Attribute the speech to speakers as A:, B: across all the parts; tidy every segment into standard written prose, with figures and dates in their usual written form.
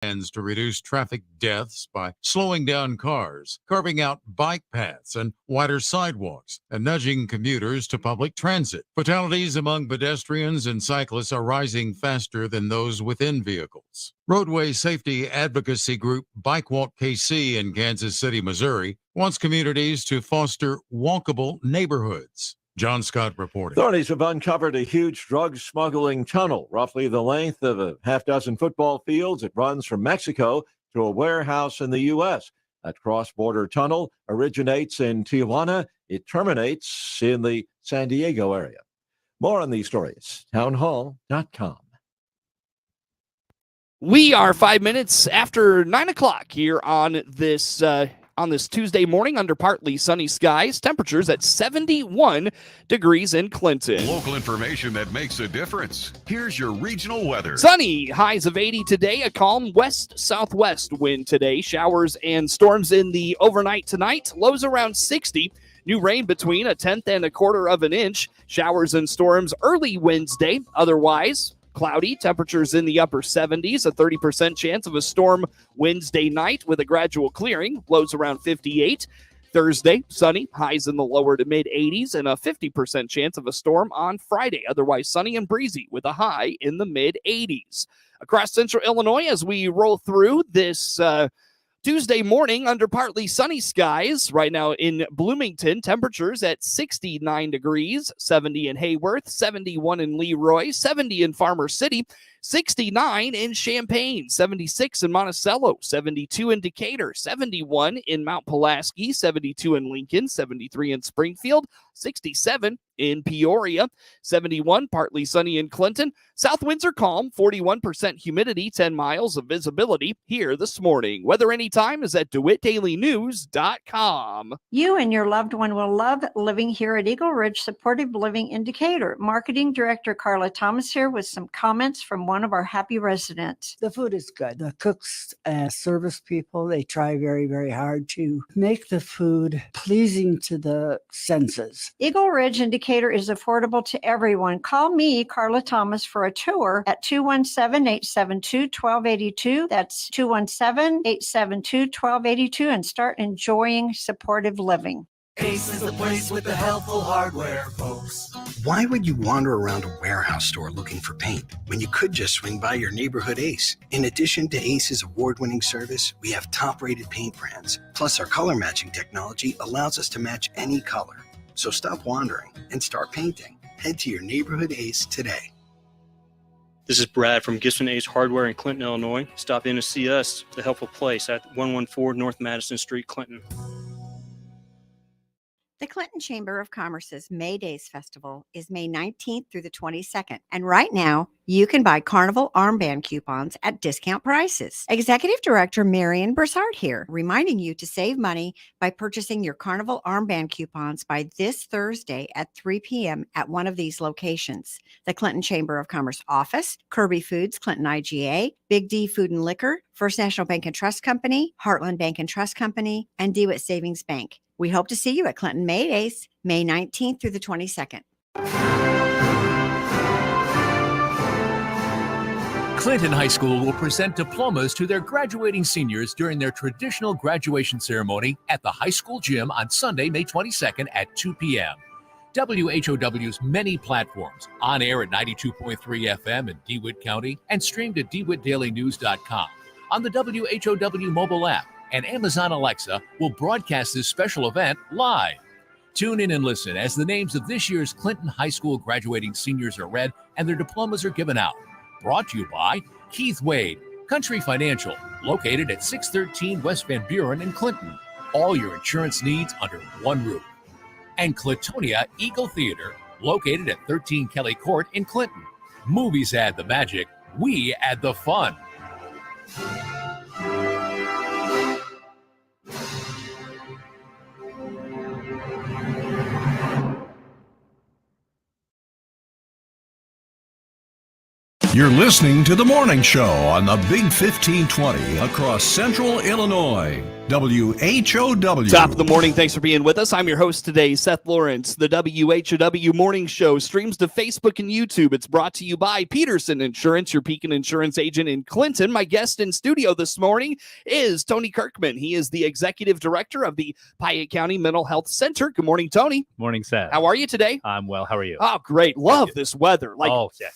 A: plans to reduce traffic deaths by slowing down cars, carving out bike paths and wider sidewalks, and nudging commuters to public transit. Fatalities among pedestrians and cyclists are rising faster than those within vehicles. Roadway safety advocacy group Bike Walk KC in Kansas City, Missouri, wants communities to foster walkable neighborhoods. John Scott reporting.
B: Authorities have uncovered a huge drug smuggling tunnel, roughly the length of a half dozen football fields. It runs from Mexico to a warehouse in the U.S. That cross-border tunnel originates in Tijuana. It terminates in the San Diego area. More on these stories, townhall.com.
C: We are 5 minutes after 9 o'clock here on this Tuesday morning under partly sunny skies. Temperatures at 71 degrees in Clinton.
D: Local information that makes a difference. Here's your regional weather.
C: Sunny, highs of 80 today. A calm west-southwest wind today. Showers and storms in the overnight tonight. Lows around 60. New rain between 1/10 and 1/4 of an inch. Showers and storms early Wednesday. Otherwise, cloudy, temperatures in the upper 70s, a 30% chance of a storm Wednesday night with a gradual clearing, lows around 58. Thursday, sunny, highs in the lower to mid 80s, and a 50% chance of a storm on Friday. Otherwise sunny and breezy with a high in the mid 80s. Across central Illinois, as we roll through this Tuesday morning under partly sunny skies. Right now in Bloomington, temperatures at 69 degrees, 70 in Hayworth, 71 in Leroy, 70 in Farmer City, 69 in Champaign, 76 in Monticello, 72 in Decatur, 71 in Mount Pulaski, 72 in Lincoln, 73 in Springfield, 67 in Peoria, 71 partly sunny in Clinton. South winds are calm, 41% humidity, 10 miles of visibility here this morning. Weather anytime is at DeWittDailyNews.com.
E: You and your loved one will love living here at Eagle Ridge Supportive Living in Decatur. Marketing Director Carla Thomas here with some comments from one of our happy residents.
F: The food is good. The cooks and service people, they try very, very hard to make the food pleasing to the senses.
E: Eagle Ridge in Decatur is affordable to everyone. Call me, Carla Thomas, for a tour at 217-872-1282. That's 217-872-1282 and start enjoying supportive living.
G: Ace is the place with the helpful hardware, folks.
H: Why would you wander around a warehouse store looking for paint when you could just swing by your neighborhood Ace? In addition to Ace's award-winning service, we have top-rated paint brands. Plus, our color matching technology allows us to match any color. So stop wandering and start painting. Head to your neighborhood Ace today.
I: This is Brad from Gibson Ace Hardware in Clinton, Illinois. Stop in to see us, the helpful place at 114 North Madison Street, Clinton.
J: The Clinton Chamber of Commerce's May Days Festival is May 19th through the 22nd. And right now, you can buy Carnival armband coupons at discount prices. Executive Director Marion Broussard here, reminding you to save money by purchasing your Carnival armband coupons by this Thursday at 3 p.m. at one of these locations. The Clinton Chamber of Commerce office, Kirby Foods, Clinton IGA, Big D Food and Liquor, First National Bank and Trust Company, Heartland Bank and Trust Company, and DeWitt Savings Bank. We hope to see you at Clinton May Days, May 19th through the 22nd.
K: Clinton High School will present diplomas to their graduating seniors during their traditional graduation ceremony at the high school gym on Sunday, May 22nd at 2 p.m. WHOW's many platforms, on air at 92.3 FM in DeWitt County and streamed at DeWittDailyNews.com, on the WHOW mobile app, and Amazon Alexa will broadcast this special event live. Tune in and listen as the names of this year's Clinton High School graduating seniors are read and their diplomas are given out. Brought to you by Keith Wade, Country Financial, located at 613 West Van Buren in Clinton. All your insurance needs under one roof. And Clatonia Eagle Theater, located at 13 Kelly Court in Clinton. Movies add the magic, we add the fun.
D: You're listening to The Morning Show on the Big 1520 across central Illinois. WHOW.
C: Top of the morning. Thanks for being with us. I'm your host today, Seth Lawrence. The WHOW Morning Show streams to Facebook and YouTube. It's brought to you by Peterson Insurance, your Pekin Insurance agent in Clinton. My guest in studio this morning is Tony Kirkman. He is the Executive Director of the Piatt County Mental Health Center. Good morning, Tony.
L: Morning, Seth.
C: How are you today?
L: I'm well. How are you?
C: Oh, great. Love this weather.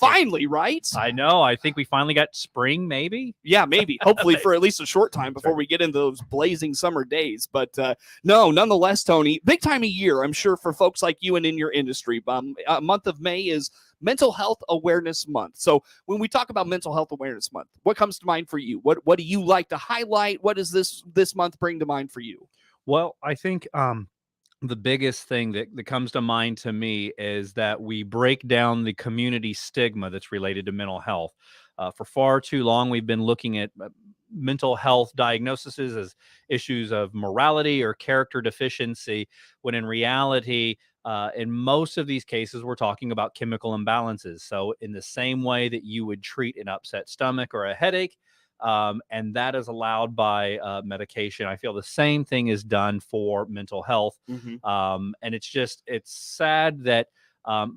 C: Finally, right?
L: I know. I think we finally got spring, maybe?
C: Yeah, maybe. Hopefully for at least a short time before we get into those blazing summer days. But no, nonetheless, Tony, big time of year, I'm sure, for folks like you and in your industry. Month of May is Mental Health Awareness Month. So when we talk about Mental Health Awareness Month, what comes to mind for you? What do you like to highlight? What does this month bring to mind for you?
L: Well, I think the biggest thing that comes to mind to me is that we break down the community stigma that's related to mental health. For far too long, we've been looking at mental health diagnoses as issues of morality or character deficiency, when in reality, in most of these cases, we're talking about chemical imbalances. So in the same way that you would treat an upset stomach or a headache, and that is allowed by medication, I feel the same thing is done for mental health. And it's sad that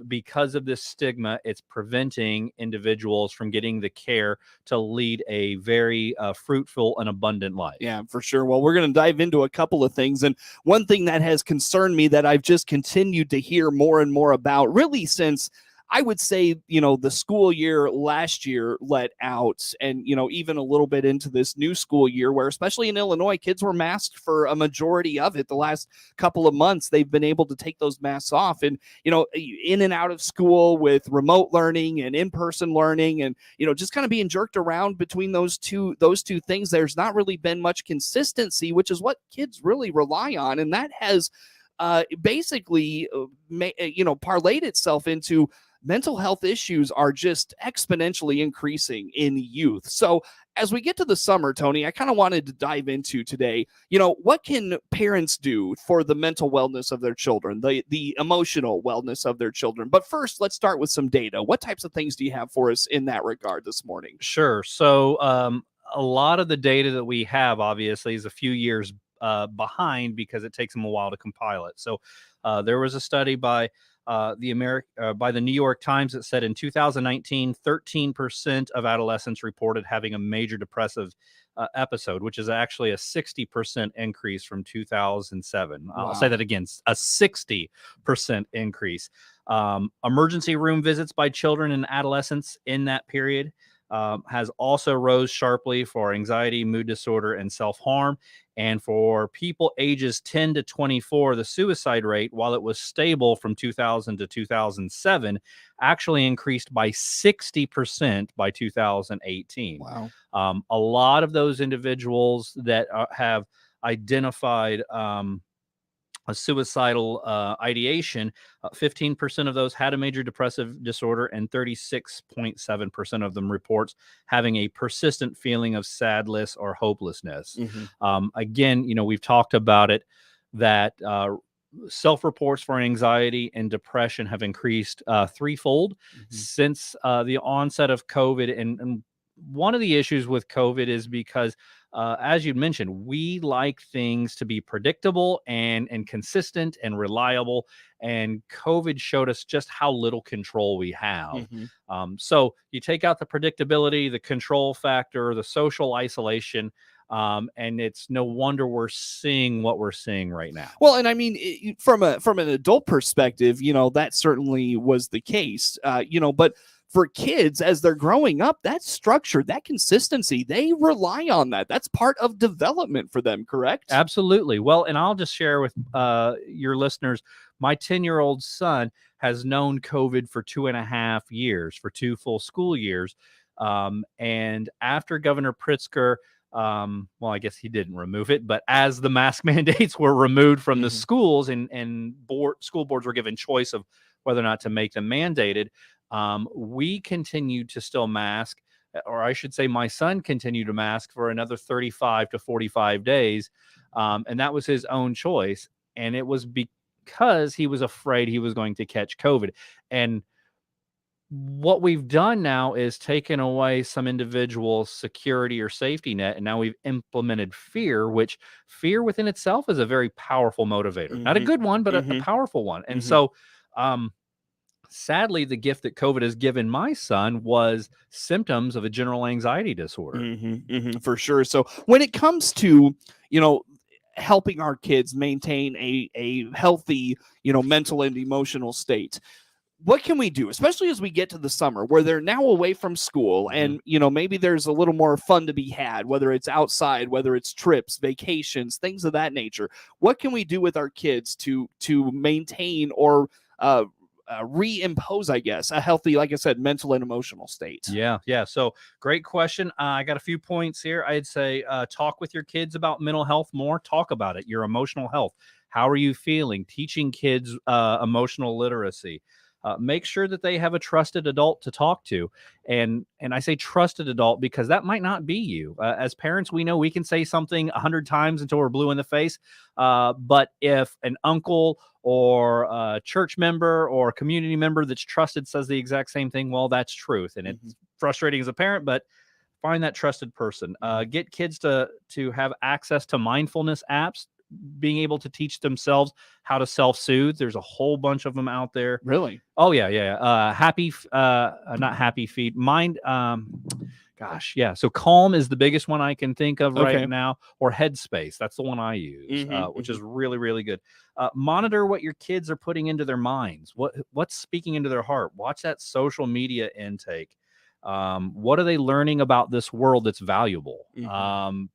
L: because of this stigma, it's preventing individuals from getting the care to lead a very fruitful and abundant life.
C: Yeah, for sure. Well, we're going to dive into a couple of things. And one thing that has concerned me that I've just continued to hear more and more about, really since I would say, the school year last year let out, and, even a little bit into this new school year, where especially in Illinois, kids were masked for a majority of it. The last couple of months, they've been able to take those masks off, and, in and out of school with remote learning and in-person learning, and, just kind of being jerked around between those two things. There's not really been much consistency, which is what kids really rely on. And that has basically, parlayed itself into mental health issues are just exponentially increasing in youth. So as we get to the summer, Tony, I kind of wanted to dive into today, what can parents do for the mental wellness of their children, the emotional wellness of their children? But first, let's start with some data. What types of things do you have for us in that regard this morning?
L: Sure. So a lot of the data that we have, obviously, is a few years behind because it takes them a while to compile it. So there was a study by the New York Times that said in 2019, 13% of adolescents reported having a major depressive episode, which is actually a 60% increase from 2007. Wow. I'll say that again, a 60% increase. Emergency room visits by children and adolescents in that period has also rose sharply for anxiety, mood disorder, and self-harm. And for people ages 10 to 24, the suicide rate, while it was stable from 2000 to 2007, actually increased by 60% by 2018.
C: Wow.
L: A lot of those individuals that have identified a suicidal ideation, 15% of those had a major depressive disorder, and 36.7% of them reports having a persistent feeling of sadness or hopelessness. Again, we've talked about it, that self-reports for anxiety and depression have increased threefold since the onset of COVID. And one of the issues with COVID is because, as you mentioned, we like things to be predictable and consistent and reliable. And COVID showed us just how little control we have. So you take out the predictability, the control factor, the social isolation, and it's no wonder we're seeing what we're seeing right now.
C: Well, and I mean, from an adult perspective, that certainly was the case, but for kids, as they're growing up, that structure, that consistency, they rely on that. That's part of development for them, correct?
L: Absolutely. Well, and I'll just share with your listeners, my 10-year-old son has known COVID for 2.5 years, for 2 full school years. And after Governor Pritzker, well, I guess he didn't remove it, but as the mask mandates were removed from the schools and school boards were given choice of whether or not to make them mandated, we continued to still mask, or I should say my son continued to mask for another 35 to 45 days. And that was his own choice. And it was because he was afraid he was going to catch COVID. And what we've done now is taken away some individual's security or safety net, and now we've implemented fear, which fear within itself is a very powerful motivator. Not a good one, but a powerful one. And so, sadly, the gift that COVID has given my son was symptoms of a general anxiety disorder.
C: For sure. So when it comes to, helping our kids maintain a healthy, mental and emotional state, what can we do, especially as we get to the summer where they're now away from school and, maybe there's a little more fun to be had, whether it's outside, whether it's trips, vacations, things of that nature. What can we do with our kids to maintain or reimpose, I guess, a healthy, like I said, mental and emotional state?
L: Yeah. So great question. I got a few points here. I'd say talk with your kids about mental health more. Talk about it, your emotional health. How are you feeling? Teaching kids emotional literacy. Make sure that they have a trusted adult to talk to. And I say trusted adult because that might not be you. As parents, we know we can say something 100 times until we're blue in the face. But if an uncle or a church member or a community member that's trusted says the exact same thing, well, that's truth. And it's frustrating as a parent, but find that trusted person. Get kids to have access to mindfulness apps, being able to teach themselves how to self-soothe. There's a whole bunch of them out there.
C: Really?
L: Oh yeah. Not Happy Feet. Mind. Yeah. So Calm is the biggest one I can think of right now, or Headspace. That's the one I use, which is really, really good. Monitor what your kids are putting into their minds. What's speaking into their heart. Watch that social media intake. What are they learning about this world that's valuable?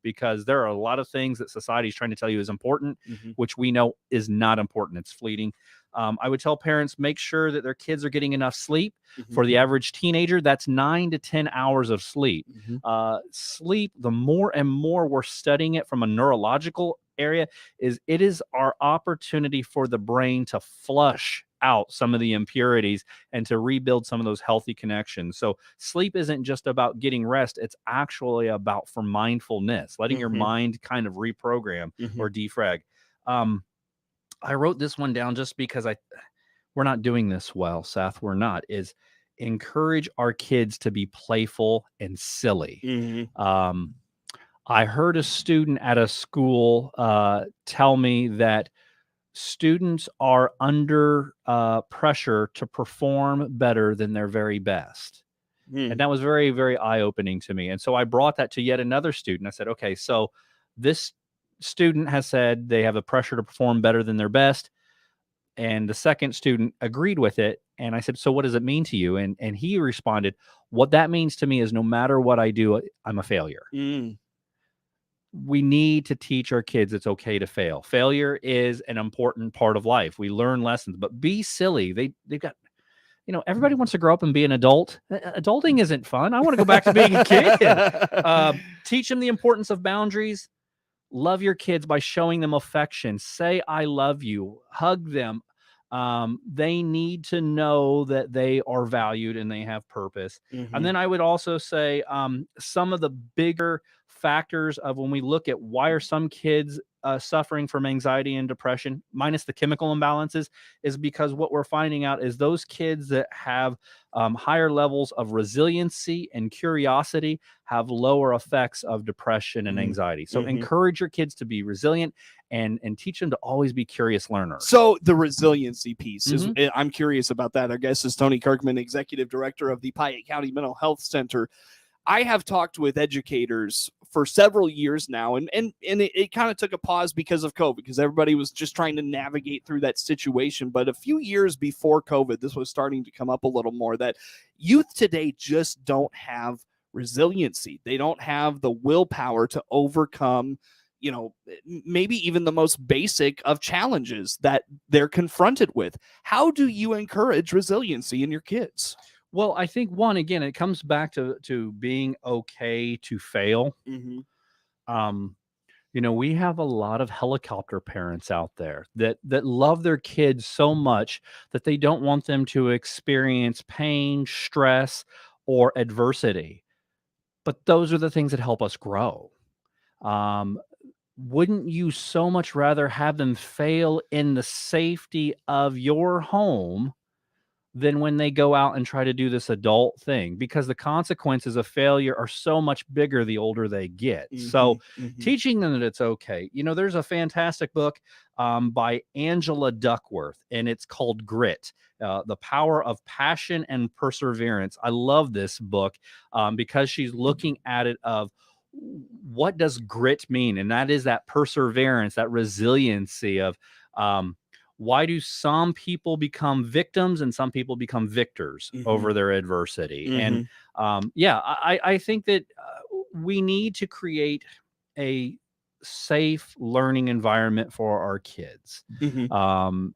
L: Because there are a lot of things that society is trying to tell you is important, which we know is not important. It's fleeting. I would tell parents, make sure that their kids are getting enough sleep. For the average teenager, that's 9 to 10 hours of sleep. Sleep, the more and more we're studying it from a neurological area, it is our opportunity for the brain to flush out some of the impurities and to rebuild some of those healthy connections. So sleep isn't just about getting rest. It's actually about for mindfulness, letting your mind kind of reprogram or defrag. I wrote this one down just because we're not doing this well, Seth. We're not, is encourage our kids to be playful and silly. I heard a student at a school tell me that students are under pressure to perform better than their very best. And that was very, very eye-opening to me. And so I brought that to yet another student. I said, okay, so this student has said they have a pressure to perform better than their best. And the second student agreed with it. And I said, so what does it mean to you? And he responded, what that means to me is no matter what I do, I'm a failure. We need to teach our kids it's okay to fail. Failure is an important part of life. We learn lessons, but be silly. They've got, everybody wants to grow up and be an adult. Adulting isn't fun. I want to go back to being a kid. Teach them the importance of boundaries. Love your kids by showing them affection. Say, I love you. Hug them. They need to know that they are valued and they have purpose. And then I would also say some of the bigger factors of when we look at why are some kids suffering from anxiety and depression, minus the chemical imbalances, is because what we're finding out is those kids that have higher levels of resiliency and curiosity have lower effects of depression and anxiety. So encourage your kids to be resilient and teach them to always be curious learners.
C: So the resiliency piece is, I'm curious about that. Our guest is Tony Kirkman, Executive Director of the Piatt County Mental Health Center. I have talked with educators for several years now, and it kind of took a pause because of COVID, because everybody was just trying to navigate through that situation. But a few years before COVID, this was starting to come up a little more, that youth today just don't have resiliency. They don't have the willpower to overcome, maybe even the most basic of challenges that they're confronted with. How do you encourage resiliency in your kids?
L: Well, I think again, it comes back to being okay to fail. We have a lot of helicopter parents out there that love their kids so much that they don't want them to experience pain, stress, or adversity. But those are the things that help us grow. Wouldn't you so much rather have them fail in the safety of your home than when they go out and try to do this adult thing, because the consequences of failure are so much bigger the older they get. So teaching them that it's okay. There's a fantastic book by Angela Duckworth, and it's called Grit, The Power of Passion and Perseverance. I love this book because she's looking at it of what does grit mean? And that is that perseverance, that resiliency of why do some people become victims and some people become victors over their adversity? And I think that we need to create a safe learning environment for our kids.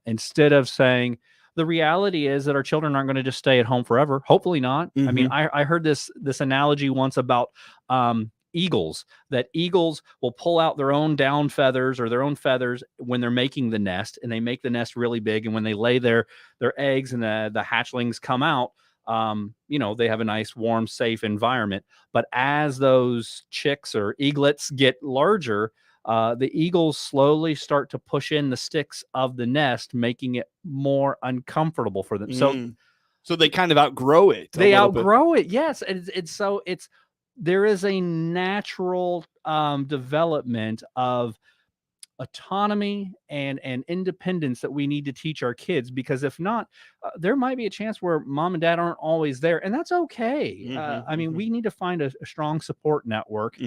L: Instead of saying, the reality is that our children aren't going to just stay at home forever. Hopefully not. I mean, I heard this analogy once about eagles, that eagles will pull out their own down feathers or their own feathers when they're making the nest, and they make the nest really big. And when they lay their eggs and the hatchlings come out, they have a nice, warm, safe environment. But as those chicks or eaglets get larger, the eagles slowly start to push in the sticks of the nest, making it more uncomfortable for them.
C: So they kind of outgrow it.
L: They outgrow it. Yes. There is a natural development of autonomy and independence that we need to teach our kids, because if not, there might be a chance where mom and dad aren't always there, and that's okay. I mean, we need to find a strong support network.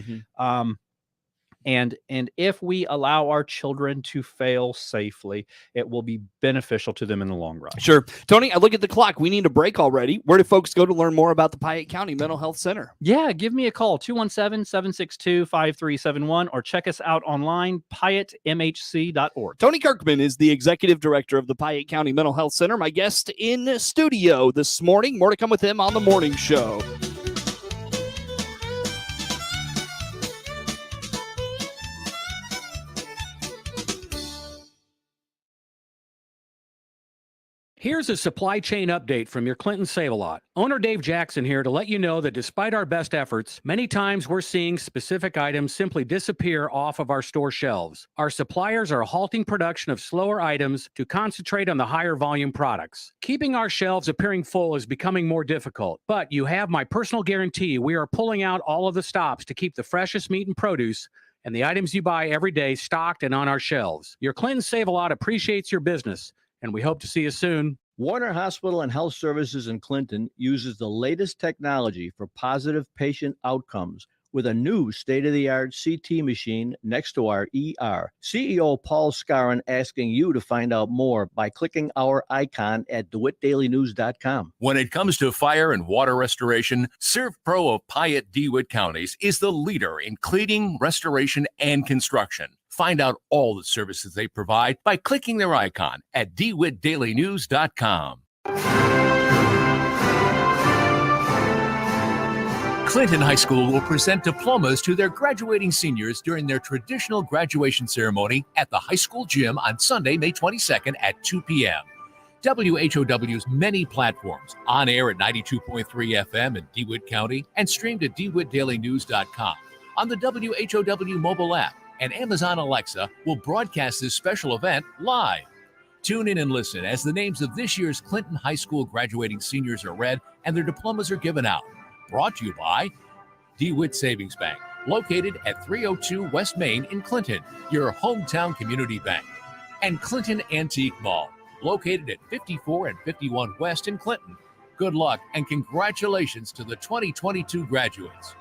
L: And if we allow our children to fail safely, it will be beneficial to them in the long run.
C: Sure. Tony, I look at the clock. We need a break already. Where do folks go to learn more about the Piatt County Mental Health Center?
L: Yeah, give me a call, 217-762-5371, or check us out online, piattmhc.org.
C: Tony Kirkman is the executive director of the Piatt County Mental Health Center, my guest in studio this morning. More to come with him on the morning show.
M: Here's a supply chain update from your Clinton Save-A-Lot. Owner Dave Jackson here to let you know that despite our best efforts, many times we're seeing specific items simply disappear off of our store shelves. Our suppliers are halting production of slower items to concentrate on the higher volume products. Keeping our shelves appearing full is becoming more difficult, but you have my personal guarantee we are pulling out all of the stops to keep the freshest meat and produce and the items you buy every day stocked and on our shelves. Your Clinton Save-A-Lot appreciates your business, and we hope to see you soon.
N: Warner Hospital and Health Services in Clinton uses the latest technology for positive patient outcomes with a new state-of-the-art CT machine next to our ER. CEO Paul Scarron asking you to find out more by clicking our icon at DeWittDailyNews.com.
K: When it comes to fire and water restoration, ServPro of Piatt DeWitt counties is the leader in cleaning, restoration, and construction. Find out all the services they provide by clicking their icon at DeWittDailyNews.com. Clinton High School will present diplomas to their graduating seniors during their traditional graduation ceremony at the high school gym on Sunday, May 22nd at 2 p.m. WHOW's many platforms, on air at 92.3 FM in DeWitt County and streamed at DeWittDailyNews.com, on the WHOW mobile app, and Amazon Alexa will broadcast this special event live. Tune in and listen as the names of this year's Clinton High School graduating seniors are read and their diplomas are given out. Brought to you by DeWitt Savings Bank, located at 302 West Main in Clinton, your hometown community bank. And Clinton Antique Mall, located at 54 and 51 West in Clinton. Good luck and congratulations to the 2022 graduates.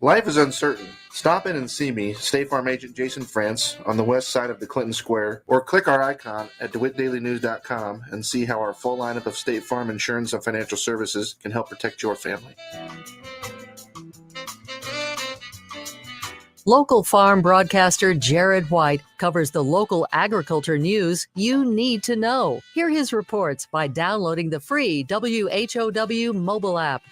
O: Life is uncertain. Stop in and see me, State Farm Agent Jason France, on the west side of the Clinton Square, or click our icon at DeWittDailyNews.com and see how our full lineup of State Farm insurance and financial services can help protect your family.
P: Local farm broadcaster Jared White covers the local agriculture news you need to know. Hear his reports by downloading the free WHOW mobile app.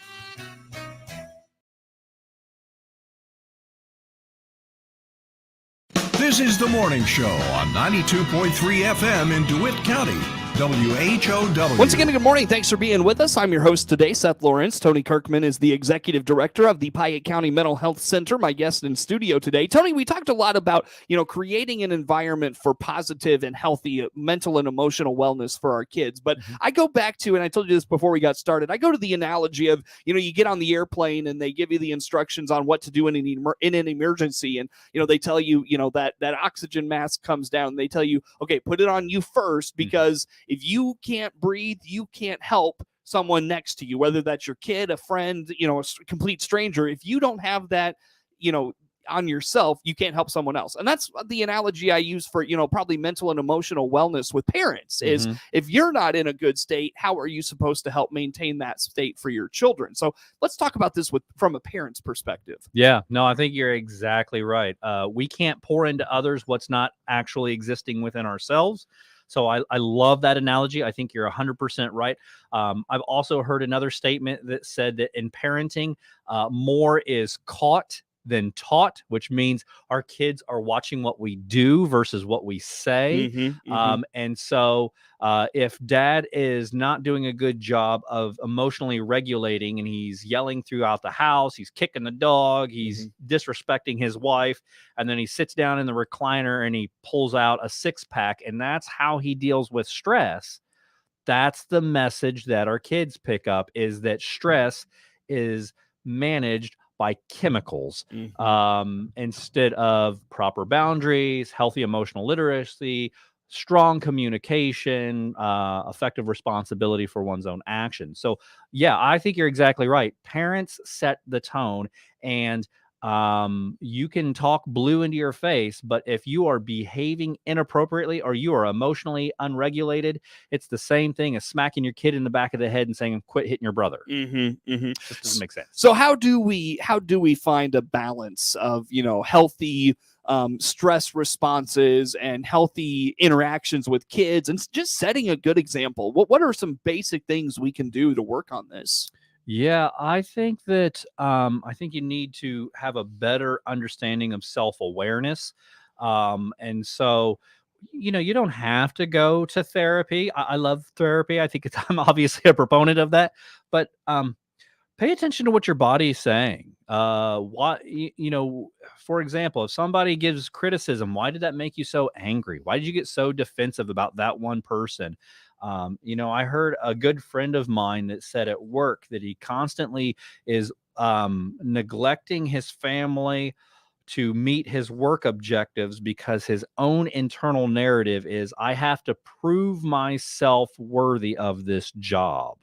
Q: This is the morning show on 92.3 FM in DeWitt County.
D: WHOW.
C: Once again, good morning. Thanks for being with us. I'm your host today, Seth Lawrence. Tony Kirkman is the executive director of the Piatt County Mental Health Center, my guest in studio today. Tony, we talked a lot about, creating an environment for positive and healthy mental and emotional wellness for our kids. But I go back to, and I told you this before we got started, I go to the analogy of, you get on the airplane and they give you the instructions on what to do in an emergency. And, they tell you, that oxygen mask comes down. They tell you, okay, put it on you first, because if you can't breathe, you can't help someone next to you, whether that's your kid, a friend, a complete stranger. If you don't have that, on yourself, you can't help someone else. And that's the analogy I use for, probably mental and emotional wellness with parents is if you're not in a good state, how are you supposed to help maintain that state for your children? So let's talk about this from a parent's perspective.
L: Yeah, no, I think you're exactly right. We can't pour into others what's not actually existing within ourselves. So I love that analogy. I think you're 100% right. I've also heard another statement that said that in parenting, more is caught than taught, which means our kids are watching what we do versus what we say. And so if dad is not doing a good job of emotionally regulating and he's yelling throughout the house, he's kicking the dog, he's disrespecting his wife, and then he sits down in the recliner and he pulls out a 6-pack, and that's how he deals with stress. That's the message that our kids pick up, is that stress is managed by chemicals instead of proper boundaries, healthy emotional literacy, strong communication, effective responsibility for one's own actions. So, yeah, I think you're exactly right. Parents set the tone, and you can talk blue into your face, but if you are behaving inappropriately or you are emotionally unregulated, it's the same thing as smacking your kid in the back of the head and saying, quit hitting your brother. Just doesn't make sense.
C: So how do we find a balance of, healthy stress responses and healthy interactions with kids and just setting a good example? What are some basic things we can do to work on this?
L: Yeah, I think that you need to have a better understanding of self-awareness. And so, you don't have to go to therapy. I love therapy. I'm obviously a proponent of that, but pay attention to what your body is saying. For example, if somebody gives criticism, why did that make you so angry? Why did you get so defensive about that one person? I heard a good friend of mine that said at work that he constantly is neglecting his family to meet his work objectives because his own internal narrative is, I have to prove myself worthy of this job.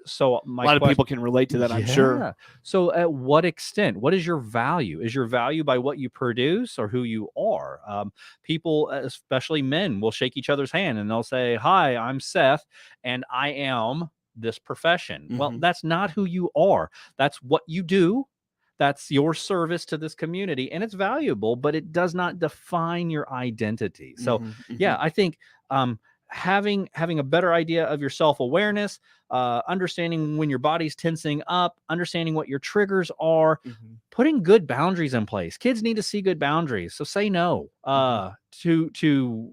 L: So
C: a lot of people can relate to that, I'm sure.
L: So at what extent? What is your value? Is your value by what you produce or who you are? People, especially men, will shake each other's hand and they'll say, hi, I'm Seth, and I am this profession. Well, that's not who you are. That's what you do. That's your service to this community, and it's valuable, but it does not define your identity. So, yeah, I think having a better idea of your self-awareness, understanding when your body's tensing up, understanding what your triggers are, putting good boundaries in place. Kids need to see good boundaries. So say no to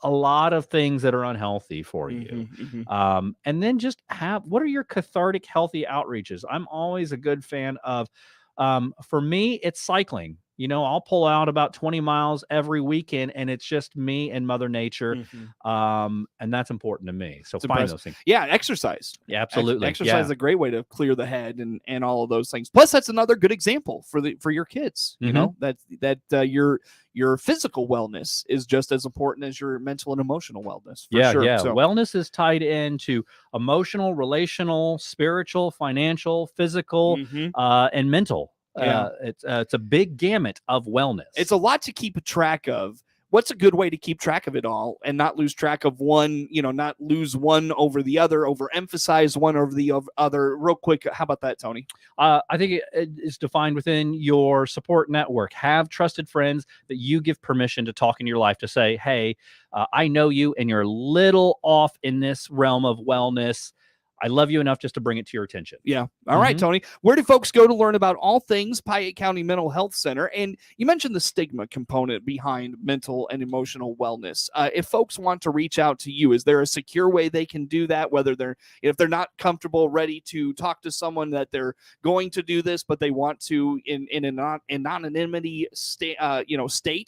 L: a lot of things that are unhealthy for you. And then just what are your cathartic, healthy outreaches? I'm always a good fan of, for me, it's cycling. I'll pull out about 20 miles every weekend, and it's just me and Mother Nature. And that's important to me. So find those things.
C: Yeah, exercise.
L: Yeah, absolutely.
C: Exercise is a great way to clear the head and all of those things. Plus, that's another good example for your kids. Your physical wellness is just as important as your mental and emotional wellness.
L: Yeah.
C: So,
L: wellness is tied into emotional, relational, spiritual, financial, physical, and mental. It's a big gamut of wellness.
C: It's a lot to keep track of. What's a good way to keep track of it all and not lose track of one, not lose one over the other, overemphasize one over the other? Real quick, how about that, Tony?
L: I think it is defined within your support network. Have trusted friends that you give permission to talk in your life, to say, hey, I know you and you're a little off in this realm of wellness. I love you enough just to bring it to your attention.
C: Yeah. All right, Tony. Where do folks go to learn about all things Piatt County Mental Health Center? And you mentioned the stigma component behind mental and emotional wellness. If folks want to reach out to you, is there a secure way they can do that? Whether if they're not comfortable, ready to talk to someone that they're going to do this, but they want to in anonymity state,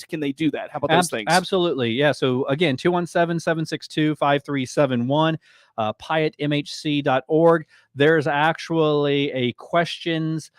C: can they do that? How about those things?
L: Absolutely. Yeah. So again, 217-762-5371. PiattMHC.org. There's actually a questions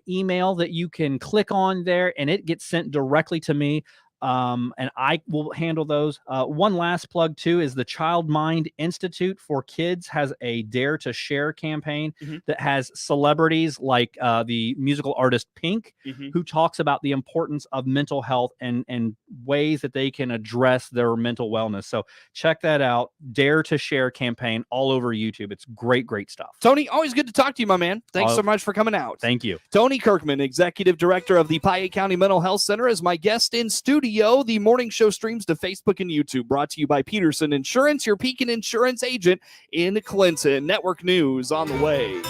L: email that you can click on there, and it gets sent directly to me. And I will handle those. One last plug too is the Child Mind Institute for Kids has a Dare to Share campaign that has celebrities like the musical artist Pink, who talks about the importance of mental health and ways that they can address their mental wellness. So check that out. Dare to Share campaign all over YouTube. It's great stuff.
C: Tony, always good to talk to you, my man. Thanks so much for coming out.
L: Thank you.
C: Tony Kirkman, Executive Director of the Piatt County Mental Health Center, is my guest in studio. The morning show streams to Facebook and YouTube, brought to you by Peterson Insurance, your Pekin Insurance agent in Clinton. Network news on the way.